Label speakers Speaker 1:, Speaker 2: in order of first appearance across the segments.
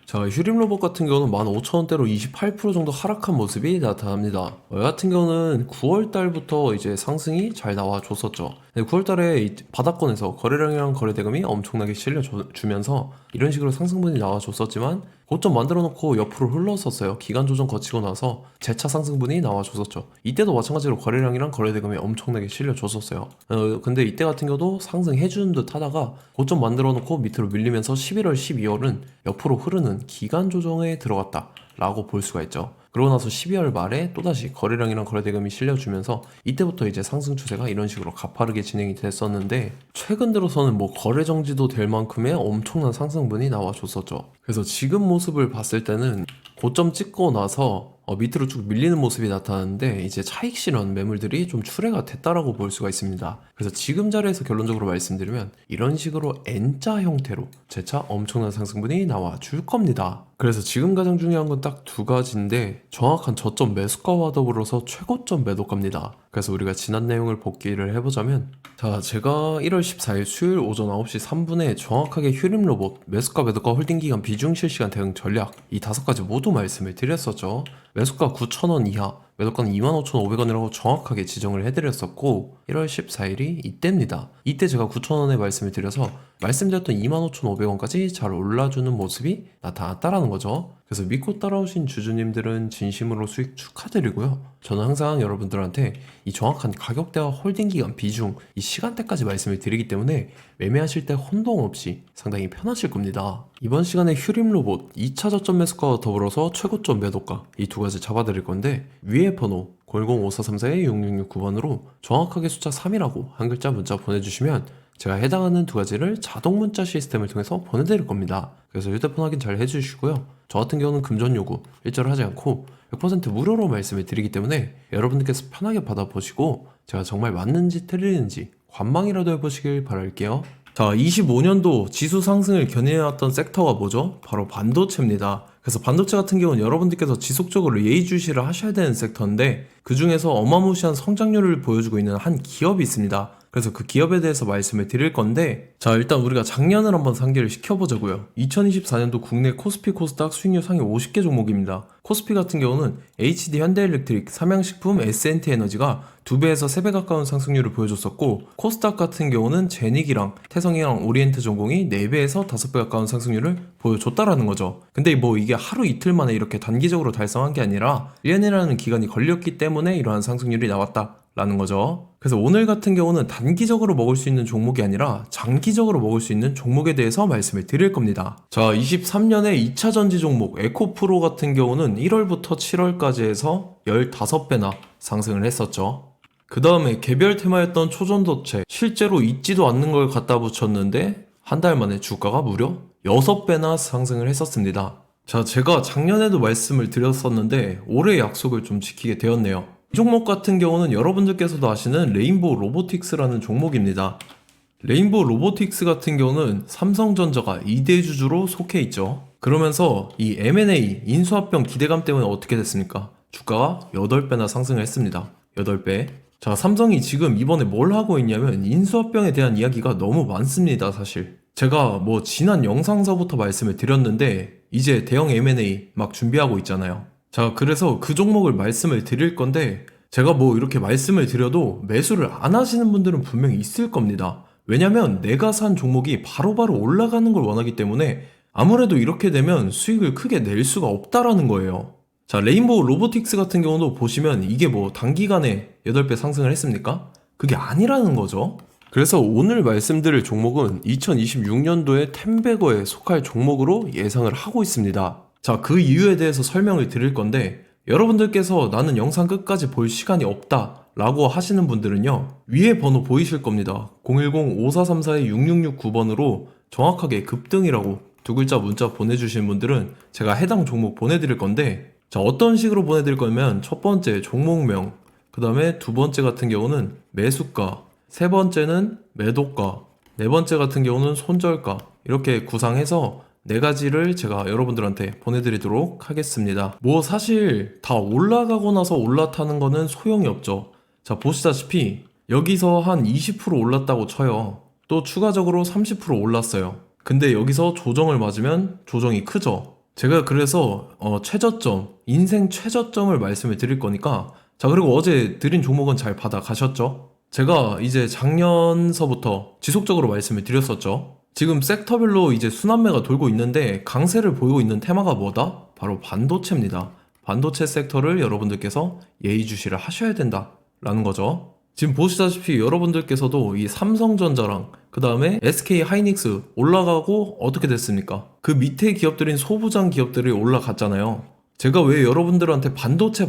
Speaker 1: 자, 휴림 로봇 같은 경우는 15,000원대로 28% 정도 하락한 모습이 나타납니다. 같은 경우는 9월 달부터 이제 상승이 잘 나와줬었죠. 9월 달에 바닥권에서 거래량이랑 거래대금이 엄청나게 실려주면서 이런 식으로 상승분이 나와줬었지만 고점 만들어 놓고 옆으로 흘렀었어요. 기간 조정 거치고 나서 재차 상승분이 나와줬었죠. 이때도 마찬가지로 거래량이랑 거래대금이 엄청나게 실려줬었어요. 근데 이때 같은 경우도 상승해주는 듯 하다가 고점 만들어 놓고 밑으로 밀리면서 11월, 12월은 옆으로 흐르는 기간 조정에 들어갔다 라고 볼 수가 있죠. 그러고 나서 12월 말에 또다시 거래량이랑 거래대금이 실려주면서 이때부터 이제 상승 추세가 이런 식으로 가파르게 진행이 됐었는데, 최근 들어서는 뭐 거래 정지도 될 만큼의 엄청난 상승분이 나와줬었죠. 그래서 지금 모습을 봤을 때는 고점 찍고 나서 밑으로 쭉 밀리는 모습이 나타나는데, 이제 차익 실현 매물들이 좀 출회가 됐다라고 볼 수가 있습니다. 그래서 지금 자리에서 결론적으로 말씀드리면 이런 식으로 N자 형태로 재차 엄청난 상승분이 나와 줄 겁니다. 그래서 지금 가장 중요한 건 딱 두 가지인데, 정확한 저점 매수가와 더불어서 최고점 매도가입니다. 그래서 우리가 지난 내용을 복기를 해보자면, 자, 제가 1월 14일 수요일 오전 9시 3분에 정확하게 휴림 로봇 매수가 매도가 홀딩 기간 비중 실시간 대응 전략 이 5가지 모두 말씀을 드렸었죠. 매수가 9,000원 이하, 매도가는 25,500원이라고 정확하게 지정을 해드렸었고, 1월 14일이 이때입니다. 이때 제가 9,000원에 말씀을 드려서 말씀드렸던 25,500원까지 잘 올라주는 모습이 나타났다라는 거죠. 그래서 믿고 따라오신 주주님들은 진심으로 수익 축하드리고요. 저는 항상 여러분들한테 이 정확한 가격대와 홀딩 기간 비중, 이 시간대까지 말씀을 드리기 때문에 매매하실 때 혼동 없이 상당히 편하실 겁니다. 이번 시간에 휴림 로봇 2차 저점 매수가와 더불어서 최고점 매도가 이 두 가지 잡아드릴 건데, 위에 번호 010-5434-6669번으로 정확하게 숫자 3이라고 한 글자 문자 보내주시면 제가 해당하는 두 가지를 자동 문자 시스템을 통해서 보내드릴 겁니다. 그래서 휴대폰 확인 잘 해주시고요. 저 같은 경우는 금전 요구 일절 하지 않고 100% 무료로 말씀을 드리기 때문에 여러분들께서 편하게 받아보시고 제가 정말 맞는지 틀리는지 관망이라도 해보시길 바랄게요. 자, 25년도 지수 상승을 견인해왔던 섹터가 뭐죠? 바로 반도체입니다. 그래서 반도체 같은 경우는 여러분들께서 지속적으로 예의주시를 하셔야 되는 섹터인데, 그 중에서 어마무시한 성장률을 보여주고 있는 한 기업이 있습니다. 그래서 그 기업에 대해서 말씀을 드릴 건데, 자, 일단 우리가 작년을 한번 상기를 시켜보자고요. 2024년도 국내 코스피 코스닥 수익률 상위 50개 종목입니다. 코스피 같은 경우는 HD 현대일렉트릭, 삼양식품, S&T 에너지가 2배에서 3배 가까운 상승률을 보여줬었고, 코스닥 같은 경우는 제닉이랑 태성이랑 오리엔트 전공이 4배에서 5배 가까운 상승률을 보여줬다라는 거죠. 근데 뭐 이게 하루 이틀 만에 이렇게 단기적으로 달성한 게 아니라 1년이라는 기간이 걸렸기 때문에 이러한 상승률이 나왔다 라는 거죠. 그래서 오늘 같은 경우는 단기적으로 먹을 수 있는 종목이 아니라 장기적으로 먹을 수 있는 종목에 대해서 말씀을 드릴 겁니다. 자, 23년에 2차 전지 종목 에코프로 같은 경우는 1월부터 7월까지 해서 15배나 상승을 했었죠. 그 다음에 개별 테마였던 초전도체, 실제로 있지도 않는 걸 갖다 붙였는데 한 달 만에 주가가 무려 6배나 상승을 했었습니다. 자, 제가 작년에도 말씀을 드렸었는데 올해 약속을 좀 지키게 되었네요. 이 종목 같은 경우는 여러분들께서도 아시는 레인보우 로보틱스라는 종목입니다. 레인보우 로보틱스 같은 경우는 삼성전자가 2대 주주로 속해 있죠. 그러면서 이 M&A 인수합병 기대감 때문에 어떻게 됐습니까? 주가가 8배나 상승을 했습니다. 8배. 자, 삼성이 지금 이번에 뭘 하고 있냐면 인수합병에 대한 이야기가 너무 많습니다, 사실. 제가 뭐 지난 영상서부터 말씀을 드렸는데 이제 대형 M&A 막 준비하고 있잖아요. 자, 그래서 그 종목을 말씀을 드릴 건데, 제가 뭐 이렇게 말씀을 드려도 매수를 안 하시는 분들은 분명히 있을 겁니다. 왜냐면 내가 산 종목이 바로바로 올라가는 걸 원하기 때문에 아무래도 이렇게 되면 수익을 크게 낼 수가 없다라는 거예요. 자, 레인보우 로보틱스 같은 경우도 보시면 이게 뭐 단기간에 8배 상승을 했습니까? 그게 아니라는 거죠. 그래서 오늘 말씀드릴 종목은 2026년도에 템베거에 속할 종목으로 예상을 하고 있습니다. 자, 그 이유에 대해서 설명을 드릴 건데, 여러분들께서 나는 영상 끝까지 볼 시간이 없다 라고 하시는 분들은요, 위에 번호 보이실 겁니다. 010-5434-6669번으로 정확하게 급등이라고 두 글자 문자 보내주신 분들은 제가 해당 종목 보내드릴 건데, 자, 어떤 식으로 보내드릴 거냐면 첫 번째 종목명, 그 다음에 두 번째 같은 경우는 매수가, 세 번째는 매도가, 네 번째 같은 경우는 손절가, 이렇게 구상해서 4가지를 제가 여러분들한테 보내드리도록 하겠습니다. 뭐 사실 다 올라가고 나서 올라타는 거는 소용이 없죠. 자, 보시다시피 여기서 한 20% 올랐다고 쳐요. 또 추가적으로 30% 올랐어요. 근데 여기서 조정을 맞으면 조정이 크죠. 제가 그래서 최저점, 인생 최저점을 말씀을 드릴 거니까, 자, 그리고 어제 드린 종목은 잘 받아가셨죠? 제가 이제 작년서부터 지속적으로 말씀을 드렸었죠. 지금 섹터별로 이제 순환매가 돌고 있는데 강세를 보이고 있는 테마가 뭐다? 바로 반도체입니다. 반도체 섹터를 여러분들께서 예의주시를 하셔야 된다라는 거죠. 지금 보시다시피 여러분들께서도 이 삼성전자랑 그 다음에 SK 하이닉스 올라가고 어떻게 됐습니까? 그 밑에 기업들인 소부장 기업들이 올라갔잖아요. 제가 왜 여러분들한테 반도체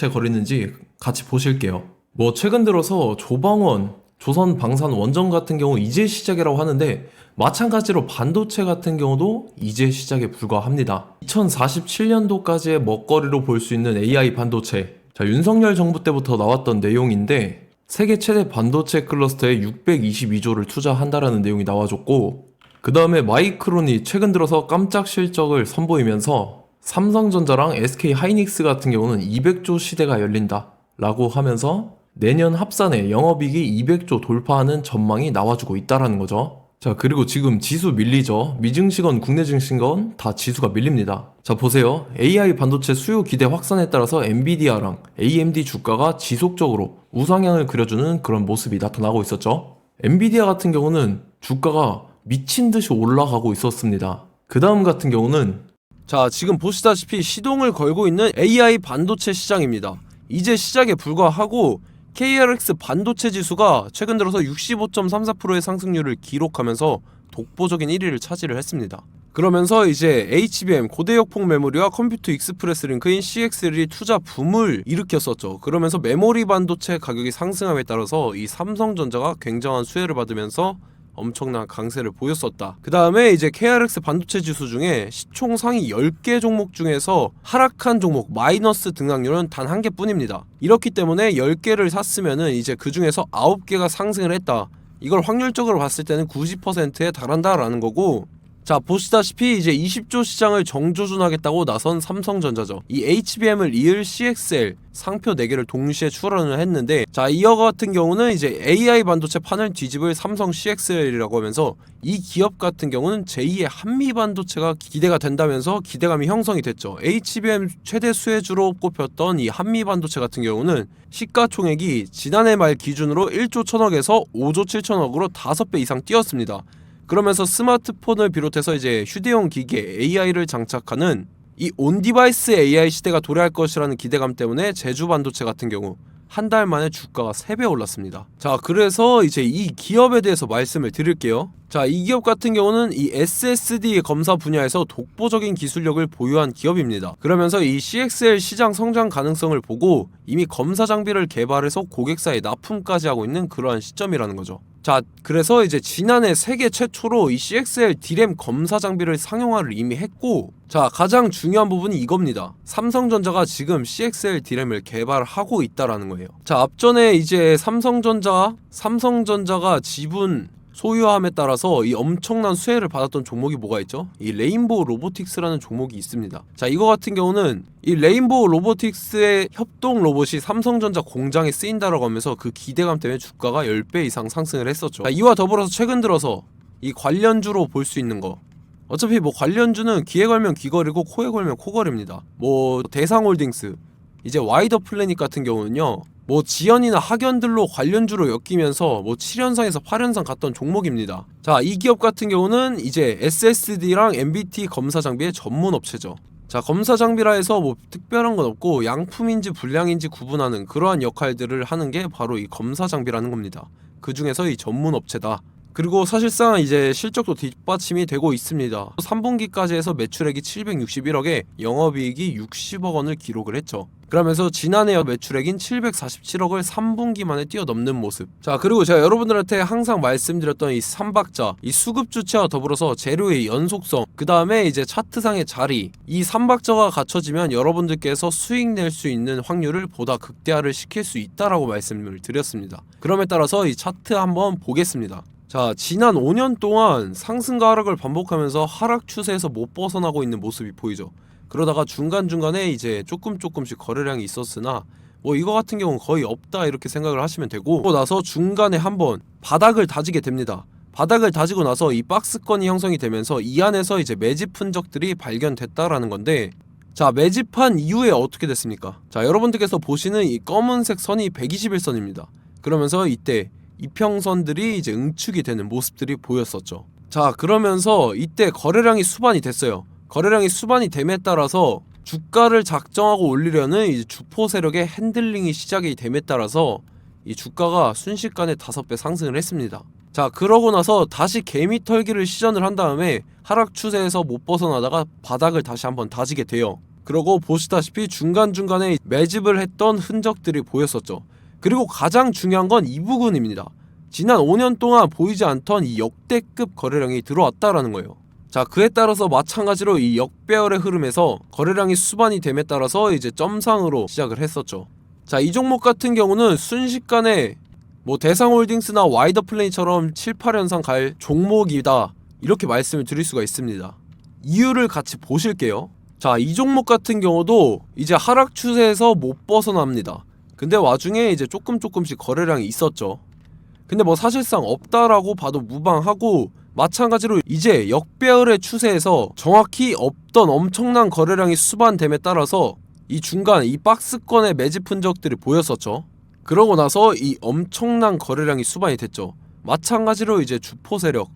Speaker 1: 거리는지 같이 보실게요. 뭐 최근 들어서 조방원, 조선방산 원전 같은 경우 이제 시작이라고 하는데 마찬가지로 반도체 같은 경우도 이제 시작에 불과합니다. 2047년도까지의 먹거리로 볼 수 있는 AI 반도체. 자, 윤석열 정부 때부터 나왔던 내용인데 세계 최대 반도체 클러스터에 622조를 투자한다라는 내용이 나와줬고, 그 다음에 마이크론이 최근 들어서 깜짝 실적을 선보이면서 삼성전자랑 SK 하이닉스 같은 경우는 200조 시대가 열린다 라고 하면서 내년 합산에 영업이익이 200조 돌파하는 전망이 나와주고 있다라는 거죠. 자, 그리고 지금 지수 밀리죠. 미증시건 국내 증시건 다 지수가 밀립니다. 자, 보세요. AI 반도체 수요 기대 확산에 따라서 엔비디아랑 AMD 주가가 지속적으로 우상향을 그려주는 그런 모습이 나타나고 있었죠. 엔비디아 같은 경우는 주가가 미친 듯이 올라가고 있었습니다. 그 다음 같은 경우는, 자, 지금 보시다시피 시동을 걸고 있는 AI 반도체 시장입니다. 이제 시작에 불과하고 KRX 반도체 지수가 최근 들어서 65.34%의 상승률을 기록하면서 독보적인 1위를 차지를 했습니다. 그러면서 이제 HBM 고대역폭 메모리와 컴퓨터 익스프레스 링크인 CXL이 투자 붐을 일으켰었죠. 그러면서 메모리 반도체 가격이 상승함에 따라서 이 삼성전자가 굉장한 수혜를 받으면서 엄청난 강세를 보였었다. 그 다음에 이제 KRX 반도체 지수 중에 시총 상위 10개 종목 중에서 하락한 종목 마이너스 등락률은 단 1개뿐입니다. 이렇기 때문에 10개를 샀으면은 이제 그 중에서 9개가 상승을 했다. 이걸 확률적으로 봤을 때는 90%에 달한다라는 거고, 자, 보시다시피 이제 20조 시장을 정조준하겠다고 나선 삼성전자죠. 이 HBM을 이을 CXL 상표 4개를 동시에 출원을 했는데, 자, 이어 같은 경우는 이제 AI 반도체 판을 뒤집을 삼성 CXL이라고 하면서 이 기업 같은 경우는 제2의 한미 반도체가 기대가 된다면서 기대감이 형성이 됐죠. HBM 최대 수혜주로 꼽혔던 이 한미 반도체 같은 경우는 시가총액이 지난해 말 기준으로 1조 1천억에서 5조 7천억으로 5배 이상 뛰었습니다. 그러면서 스마트폰을 비롯해서 이제 휴대용 기기에 AI를 장착하는 이 온디바이스 AI 시대가 도래할 것이라는 기대감 때문에 제주 반도체 같은 경우 한 달 만에 주가가 3배 올랐습니다. 자, 그래서 이제 이 기업에 대해서 말씀을 드릴게요. 자, 이 기업 같은 경우는 이 SSD 검사 분야에서 독보적인 기술력을 보유한 기업입니다. 그러면서 이 CXL 시장 성장 가능성을 보고 이미 검사 장비를 개발해서 고객사에 납품까지 하고 있는 그러한 시점이라는 거죠. 자, 그래서 이제 지난해 세계 최초로 이 CXL D램 검사 장비를 상용화를 이미 했고, 자, 가장 중요한 부분이 이겁니다. 삼성전자가 지금 CXL D램을 개발하고 있다라는 거예요. 자, 앞전에 이제 삼성전자가 지분 소유함에 따라서 이 엄청난 수혜를 받았던 종목이 뭐가 있죠? 이 레인보우 로보틱스라는 종목이 있습니다. 자, 이거 같은 경우는 이 레인보우 로보틱스의 협동 로봇이 삼성전자 공장에 쓰인다라고 하면서 그 기대감 때문에 주가가 10배 이상 상승을 했었죠. 자, 이와 더불어서 최근 들어서 이 관련주로 볼 수 있는 거, 어차피 뭐 관련주는 귀에 걸면 귀걸이고 코에 걸면 코걸입니다. 뭐 대상홀딩스, 이제 와이더 플래닛 같은 경우는요, 뭐 지연이나 학연들로 관련주로 엮이면서 뭐 7연상에서 8연상 갔던 종목입니다. 자, 이 기업 같은 경우는 이제 SSD랑 MBT 검사 장비의 전문 업체죠. 자, 검사 장비라 해서 뭐 특별한 건 없고 양품인지 불량인지 구분하는 그러한 역할들을 하는 게 바로 이 검사 장비라는 겁니다. 그 중에서 이 전문 업체다. 그리고 사실상 이제 실적도 뒷받침이 되고 있습니다. 3분기까지 해서 매출액이 761억에 영업이익이 60억 원을 기록을 했죠. 그러면서 지난해 매출액인 747억을 3분기 만에 뛰어넘는 모습. 자, 그리고 제가 여러분들한테 항상 말씀드렸던 이 3박자, 이 수급 주체와 더불어서 재료의 연속성, 그 다음에 이제 차트상의 자리, 이 3박자가 갖춰지면 여러분들께서 수익 낼 수 있는 확률을 보다 극대화를 시킬 수 있다라고 말씀을 드렸습니다. 그럼에 따라서 이 차트 한번 보겠습니다. 자, 지난 5년 동안 상승과 하락을 반복하면서 하락 추세에서 못 벗어나고 있는 모습이 보이죠. 그러다가 중간중간에 이제 조금씩 거래량이 있었으나 뭐 이거 같은 경우는 거의 없다 이렇게 생각을 하시면 되고, 그러고 나서 중간에 한번 바닥을 다지게 됩니다. 바닥을 다지고 나서 이 박스권이 형성이 되면서 이 안에서 이제 매집 흔적들이 발견됐다라는 건데, 자, 매집한 이후에 어떻게 됐습니까? 자, 여러분들께서 보시는 이 검은색 선이 121선입니다. 그러면서 이때 이평선들이 이제 응축이 되는 모습들이 보였었죠. 자, 그러면서 이때 거래량이 수반이 됐어요. 거래량이 수반이 됨에 따라서 주가를 작정하고 올리려는 이제 주포 세력의 핸들링이 시작이 됨에 따라서 이 주가가 순식간에 5배 상승을 했습니다. 자, 그러고 나서 다시 개미 털기를 시전을 한 다음에 하락 추세에서 못 벗어나다가 바닥을 다시 한번 다지게 돼요. 그러고 보시다시피 중간중간에 매집을 했던 흔적들이 보였었죠. 그리고 가장 중요한 건 이 부분입니다. 지난 5년 동안 보이지 않던 이 역대급 거래량이 들어왔다라는 거예요. 자, 그에 따라서 마찬가지로 이 역배열의 흐름에서 거래량이 수반이 됨에 따라서 이제 점상으로 시작을 했었죠. 자, 이 종목 같은 경우는 순식간에 뭐 대상홀딩스나 와이더플레이처럼 7, 8연상 갈 종목이다, 이렇게 말씀을 드릴 수가 있습니다. 이유를 같이 보실게요. 자, 이 종목 같은 경우도 이제 하락 추세에서 못 벗어납니다. 근데 와중에 이제 조금씩 거래량이 있었죠. 근데 뭐 사실상 없다라고 봐도 무방하고, 마찬가지로 이제 역배열의 추세에서 정확히 없던 엄청난 거래량이 수반됨에 따라서 이 중간 이 박스권의 매집 흔적들이 보였었죠. 그러고 나서 이 엄청난 거래량이 수반이 됐죠. 마찬가지로 이제 주포 세력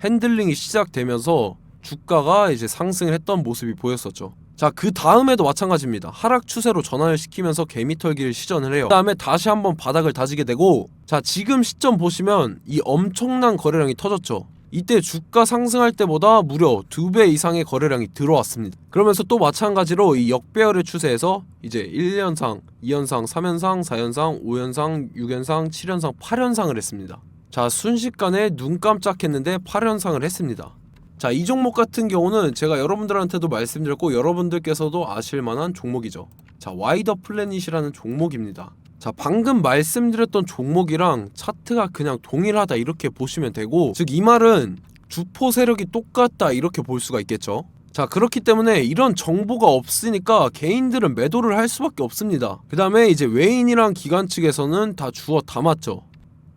Speaker 1: 핸들링이 시작되면서 주가가 이제 상승을 했던 모습이 보였었죠. 자, 그 다음에도 마찬가지입니다. 하락 추세로 전환을 시키면서 개미 털기를 시전을 해요. 그 다음에 다시 한번 바닥을 다지게 되고, 자, 지금 시점 보시면 이 엄청난 거래량이 터졌죠. 이때 주가 상승할 때보다 무려 2배 이상의 거래량이 들어왔습니다. 그러면서 또 마찬가지로 이 역배열의 추세에서 이제 1연상, 2연상, 3연상, 4연상, 5연상, 6연상, 7연상, 8연상을 했습니다. 자, 순식간에 눈 깜짝했는데 8연상을 했습니다. 자, 이 종목 같은 경우는 제가 여러분들한테도 말씀드렸고 여러분들께서도 아실만한 종목이죠. 자, 와이더 플래닛이라는 종목입니다. 자, 방금 말씀드렸던 종목이랑 차트가 그냥 동일하다, 이렇게 보시면 되고, 즉 이 말은 주포 세력이 똑같다, 이렇게 볼 수가 있겠죠. 자, 그렇기 때문에 이런 정보가 없으니까 개인들은 매도를 할 수밖에 없습니다. 그 다음에 이제 외인이랑 기관 측에서는 다 주워 담았죠.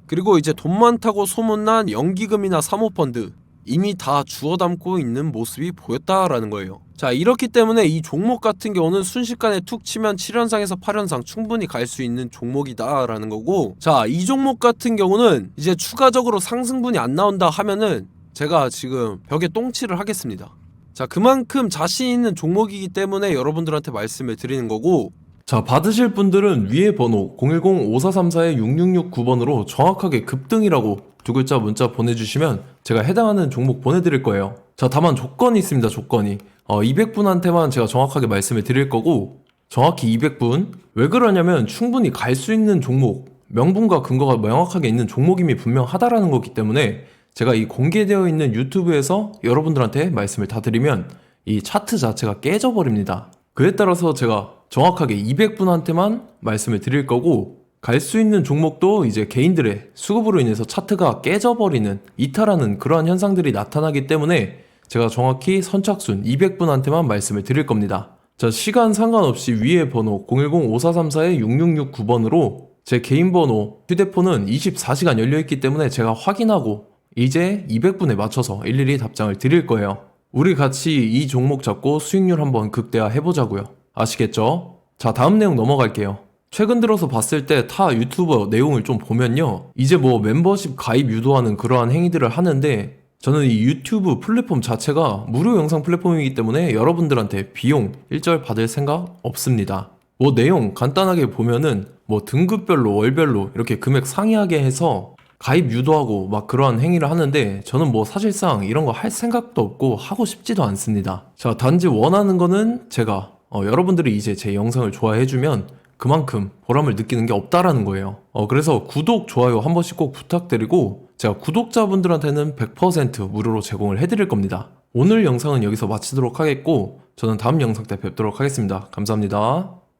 Speaker 1: 그리고 이제 돈 많다고 소문난 연기금이나 사모펀드 이미 다 주워 담고 있는 모습이 보였다라는 거예요. 자, 이렇기 때문에 이 종목 같은 경우는 순식간에 툭 치면 7연상에서 8연상 충분히 갈 수 있는 종목이다라는 거고, 자, 이 종목 같은 경우는 이제 추가적으로 상승분이 안 나온다 하면은 제가 지금 벽에 똥칠을 하겠습니다. 자, 그만큼 자신 있는 종목이기 때문에 여러분들한테 말씀을 드리는 거고, 자, 받으실 분들은 위에 번호 010-5434-6669번으로 정확하게 급등이라고 두 글자 문자 보내주시면 제가 해당하는 종목 보내드릴 거예요. 자, 다만 조건이 있습니다. 조건이 200분한테만 제가 정확하게 말씀을 드릴 거고, 정확히 200분. 왜 그러냐면 충분히 갈 수 있는 종목, 명분과 근거가 명확하게 있는 종목임이 분명하다라는 거기 때문에 제가 이 공개되어 있는 유튜브에서 여러분들한테 말씀을 다 드리면 이 차트 자체가 깨져버립니다. 그에 따라서 제가 정확하게 200분한테만 말씀을 드릴 거고, 갈 수 있는 종목도 이제 개인들의 수급으로 인해서 차트가 깨져버리는, 이탈하는 그러한 현상들이 나타나기 때문에 제가 정확히 선착순 200분한테만 말씀을 드릴 겁니다. 자, 시간 상관없이 위에 번호 010-5434-6669번으로 제 개인 번호, 휴대폰은 24시간 열려있기 때문에 제가 확인하고 이제 200분에 맞춰서 일일이 답장을 드릴 거예요. 우리 같이 이 종목 잡고 수익률 한번 극대화 해보자고요. 아시겠죠? 자, 다음 내용 넘어갈게요. 최근 들어서 봤을 때 타 유튜버 내용을 좀 보면요, 이제 뭐 멤버십 가입 유도하는 그러한 행위들을 하는데, 저는 이 유튜브 플랫폼 자체가 무료 영상 플랫폼이기 때문에 여러분들한테 비용 일절 받을 생각 없습니다. 뭐 내용 간단하게 보면은 뭐 등급별로 월별로 이렇게 금액 상이하게 해서 가입 유도하고 막 그러한 행위를 하는데, 저는 뭐 사실상 이런 거 할 생각도 없고 하고 싶지도 않습니다. 자, 단지 원하는 거는 제가 여러분들이 이제 제 영상을 좋아해주면 그만큼 보람을 느끼는 게 없다라는 거예요. 그래서 구독, 좋아요 한 번씩 꼭 부탁드리고, 제가 구독자분들한테는 100% 무료로 제공을 해드릴 겁니다. 오늘 영상은 여기서 마치도록 하겠고, 저는 다음 영상 때 뵙도록 하겠습니다. 감사합니다.